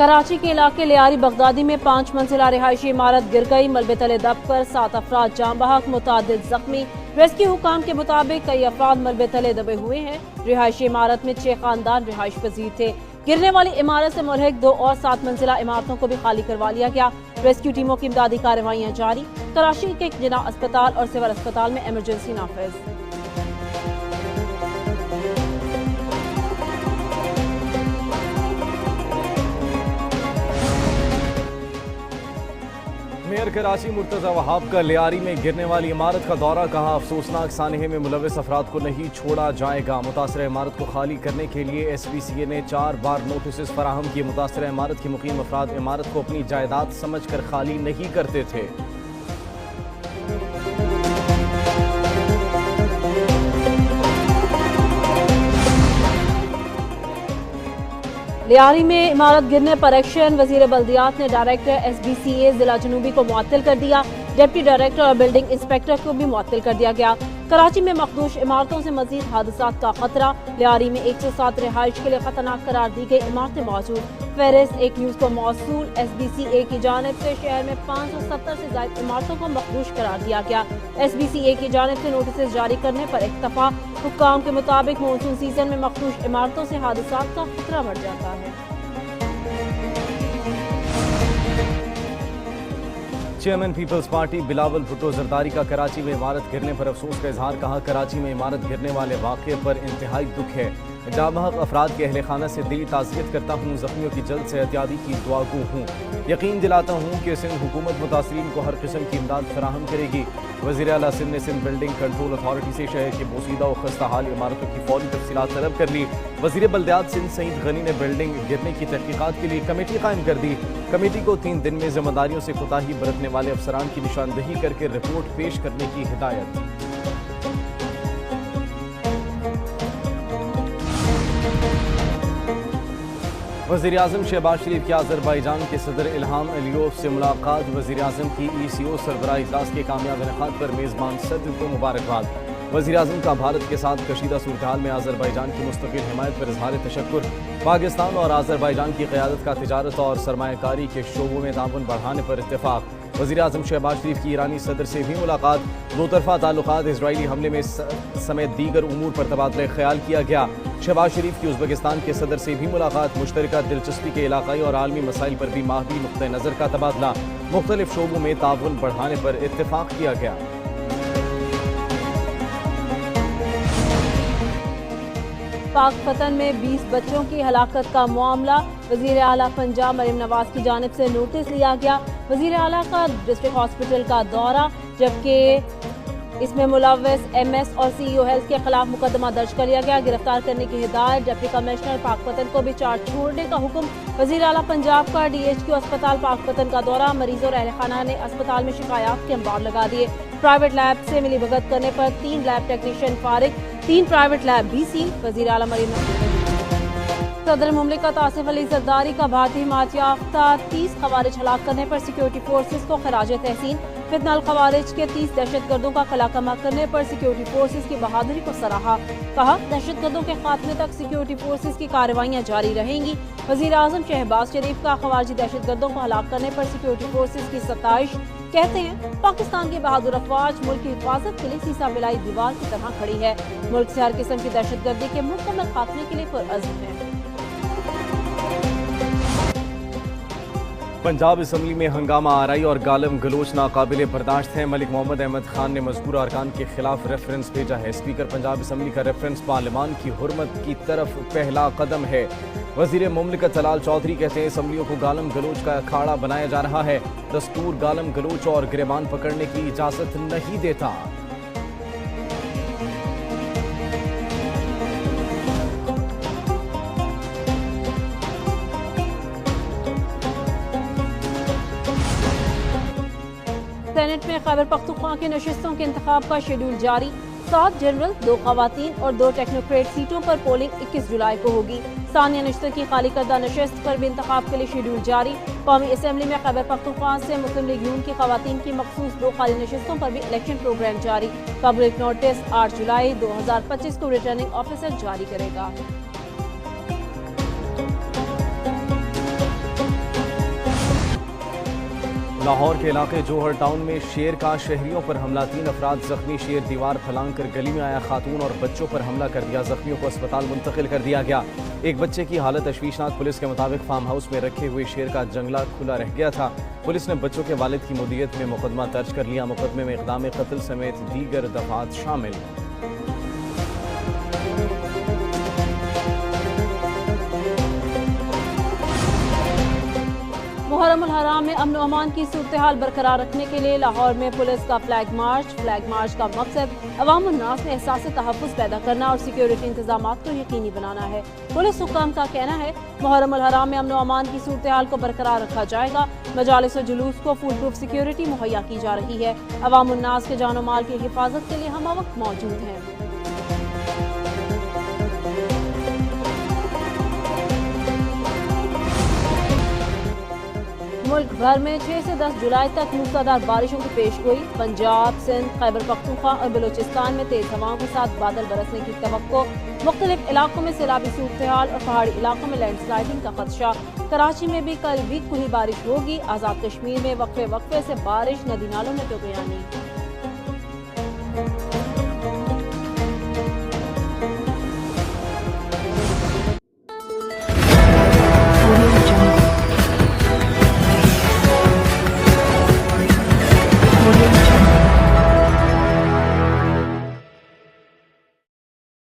कराची के इलाके लियारी बगदादी में 5 मंजिला रिहायशी इमारत गिर गई। मलबे तले दब कर 7 अफराद जाँ बहक, मुतादिद जख्मी। रेस्क्यू हुकाम के मुताबिक कई अफराद मलबे तले दबे हुए हैं। रिहायशी इमारत में 6 खानदान रिहाइश पजीर थे। गिरने वाली इमारत से मुल्हिक 2 और 7 मंजिला इमारतों को भी खाली करवा लिया गया। रेस्क्यू टीमों की इमदादी कार्रवाइयां जारी। कराची के जिना अस्पताल और सिविल अस्पताल में इमरजेंसी नाफिज। मेयर कराची मुर्तजा वहाब का लियारी में गिरने वाली इमारत का दौरा, कहा अफसोसनाक सानहे में मुलविस अफराद को नहीं छोड़ा जाएगा। मुतासरा इमारत को खाली करने के लिए SPCA ने 4 बार नोटिस फराहम किए। मुतासरा इमारत के मुकीम अफराद इमारत को अपनी जायदाद समझ कर खाली नहीं करते थे। लियारी में इमारत गिरने पर एक्शन। वजीर बल्दियात ने डायरेक्टर SBCA जिला जनूबी को मुअत्तल कर दिया। डिप्टी डायरेक्टर और बिल्डिंग इंस्पेक्टर को भी मुअत्तल कर दिया गया। कराची में मखदूश इमारतों से मजीद हादसात का खतरा। लियारी में 107 रिहाइश के लिए खतरनाक करार दी गई इमारतें मौजूद। फेरिस एक न्यूज़ को मौसूल। SBCA की जानिब से शहर में 570 से ज्यादा इमारतों को मखदूश करार दिया गया। SBCA की जानिब से नोटिस जारी करने पर इक्तफा। हुक्काम के मुताबिक मानसून सीजन में मखदूश इमारतों से हादसात का खतरा बढ़ जाता है। चेयरमैन पीपल्स पार्टी बिलावल भुट्टो जरदारी का कराची में इमारत गिरने पर अफसोस का इजहार, कहा कराची में इमारत गिरने वाले वाक़े पर इंतहाई दुख है। जाबहक अफराद के अहले खाना से दिली ताज़ियत करता हूँ। ज़ख्मियों की जल्द सेहतियाबी की दुआ गो हूँ। यकीन दिलाता हूँ कि सिंध हुकूमत मुतासरीन को हर किस्म की इमदाद फराहम करेगी। वज़ीर आला सिंध ने सिंध बिल्डिंग कंट्रोल अथॉरिटी से शहर की बोसीदा और खस्ता हाल इमारतों की फौरी तफसीलात तलब कर ली। वज़ीर बल्दियात सिंध सईद गनी ने बिल्डिंग गिरने की तहकीकात के लिए कमेटी कायम कर दी। कमेटी को 3 दिन में जिम्मेदारियों से कोताही बरतने वाले अफसरान की निशानदही करके रिपोर्ट पेश करने की हिदायत। वज़ीर आज़म शहबाज शरीफ की अज़रबैजान के सदर इल्हाम अलियोव से मुलाकात। वज़ीर आज़म की ECO सरबराह इजलास के कामयाब इनेकाद पर मेज़बान सदर को मुबारकबाद। वज़ीर आज़म का भारत के साथ कशीदा सूरत हाल में अज़रबैजान की मुस्तकिल हिमायत पर इज़हार तशक्कुर। पाकिस्तान और अज़रबैजान की क़यादत का तिजारत और सरमायाकारी के शोबों में ताउन बढ़ाने पर इत्तेफाक। वज़ीर आज़म शहबाज शरीफ की ईरानी सदर से भी मुलाकात। दो तरफ़ा ताल्लुकात, इजरायली हमले में समेत दीगर उमूर पर तबादला ख्याल किया गया। शहबाज शरीफ की उज़्बेकिस्तान के सदर से भी मुलाकात। मुश्तरका दिलचस्पी के इलाक़ाई और आलमी मसाइल पर भी माहवी नुक़्ते नज़र का तबादला। मुख्तलिफ शोबों में ताउन बढ़ाने पर इत्तेफाक किया गया। पाक पतन में 20 बच्चों की हलाकत का मामला। वज़ीर आला पंजाब मरीम नवाज की जानिब से नोटिस लिया गया। वज़ीर आला का डिस्ट्रिक्ट हॉस्पिटल का दौरा, जबकि इसमें मुलव्वस MS और CEO हेल्थ के खिलाफ मुकदमा दर्ज कर लिया गया। गिरफ्तार करने की हिदायत। डिप्टी कमिश्नर पाकपतन को भी चार्ज छोड़ने का हुक्म। वज़ीर आला पंजाब का DHQ अस्पताल पाकपतन का दौरा। मरीजों और अहले खाना ने अस्पताल में शिकायत के अंबार लगा दिए। प्राइवेट लैब से मिली भगत करने पर 3 लैब टेक्नीशियन फारिग, 3 प्राइवेट लैब भी सील। वज़ीर आला मरीम सदर मुमलिकत आसिफ अली जरदारी का भारतीय हिमायत याफ्ता 30 खवारिज हलाक करने पर सिक्योरिटी फोर्सेज को खराज तहसीन। फितनल खवारिज के 30 दहशतगर्दों का कलाकमा करने पर सिक्योरिटी फोर्सेज की बहादुरी को सराहा। कहा दहशतगर्दों के खात्मे तक सिक्योरिटी फोर्सेज की कार्रवाइयां जारी रहेंगी। वज़ीर आज़म शहबाज शरीफ का खवारजी दहशतगर्दों को हलाक करने पर सिक्योरिटी फोर्सेज की सताइश। कहते हैं पाकिस्तान के बहादुर अफवाज मुल्क की हिफाजत के लिए सीसा बिलाई दीवार की तरह खड़ी है। मुल्क से हर किस्म की दहशतगर्दी के मुकम्मल खात्मे के लिए पुरअज़्म है। पंजाब असम्बली में हंगामा आराई और गालम गलोच नाकाबिले बर्दाश्त हैं। मलिक मोहम्मद अहमद खान ने मज़कूरा अरकान के खिलाफ रेफरेंस भेजा है। स्पीकर पंजाब असम्बली का रेफरेंस पार्लियामान की हुर्मत की तरफ पहला कदम है। वज़ीर मुमलिकत जलाल चौधरी कहते हैं असम्बलियों को गालम गलोच का अखाड़ा बनाया जा रहा है। दस्तूर गालम गलोच और गिरबान पकड़ने की इजाज़त नहीं देता। सेनेट में खैबर पख्तूनख्वा की नशिस्तों के इंतखाब का शेड्यूल जारी। 7 जनरल, 2 खवातीन और 2 टेक्नोक्रेट सीटों पर पोलिंग 21 जुलाई को होगी। सानिया नशिस्त की खाली करदा नशिस्त पर भी इंतखाब के लिए शेड्यूल जारी। कौमी असम्बली में खैबर पख्तूनख्वा से मुस्लिम लीग नून की खवातीन की मखसूस 2 खाली नशिस्तों पर भी इलेक्शन प्रोग्राम जारी। पब्लिक नोटिस 8 जुलाई 2025 को रिटर्निंग ऑफिसर जारी करेगा। لاہور کے علاقے جوہر ٹاؤن میں شیر کا شہریوں پر حملہ، 3 افراد زخمی، شیر دیوار پھلانگ کر گلی میں آیا، خاتون اور بچوں پر حملہ کر دیا، زخمیوں کو اسپتال منتقل کر دیا گیا۔ ایک بچے کی حالت تشویشناک، پولیس کے مطابق فارم ہاؤس میں رکھے ہوئے شیر کا جنگلہ کھلا رہ گیا تھا۔ پولیس نے بچوں کے والد کی مدیریت میں مقدمہ درج کر لیا، مقدمے میں اقدام قتل سمیت دیگر دفعات شامل۔ محرم الحرام میں امن و امان کی صورتحال برقرار رکھنے کے لیے لاہور میں پولیس کا فلیگ مارچ کا مقصد عوام الناس میں احساس تحفظ پیدا کرنا اور سیکیورٹی انتظامات کو یقینی بنانا ہے۔ پولیس حکام کا کہنا ہے محرم الحرام میں امن و امان کی صورتحال کو برقرار رکھا جائے گا، مجالس و جلوس کو فول پروف سیکیورٹی مہیا کی جا رہی ہے، عوام الناس کے جان و مال کی حفاظت کے لیے ہم وقت موجود ہیں۔ ملک بھر میں 6 سے 10 جولائی تک موسلادھار بارشوں کی پیش گوئی، پنجاب، سندھ، خیبر پختونخوا اور بلوچستان میں تیز ہواؤں کے ساتھ بادل برسنے کی توقع، مختلف علاقوں میں سیلابی صورتحال اور پہاڑی علاقوں میں لینڈ سلائڈنگ کا خدشہ۔ کراچی میں بھی کل بھی کھلی بارش ہوگی، آزاد کشمیر میں وقفے وقفے سے بارش، ندی نالوں میں ٹوپیانی۔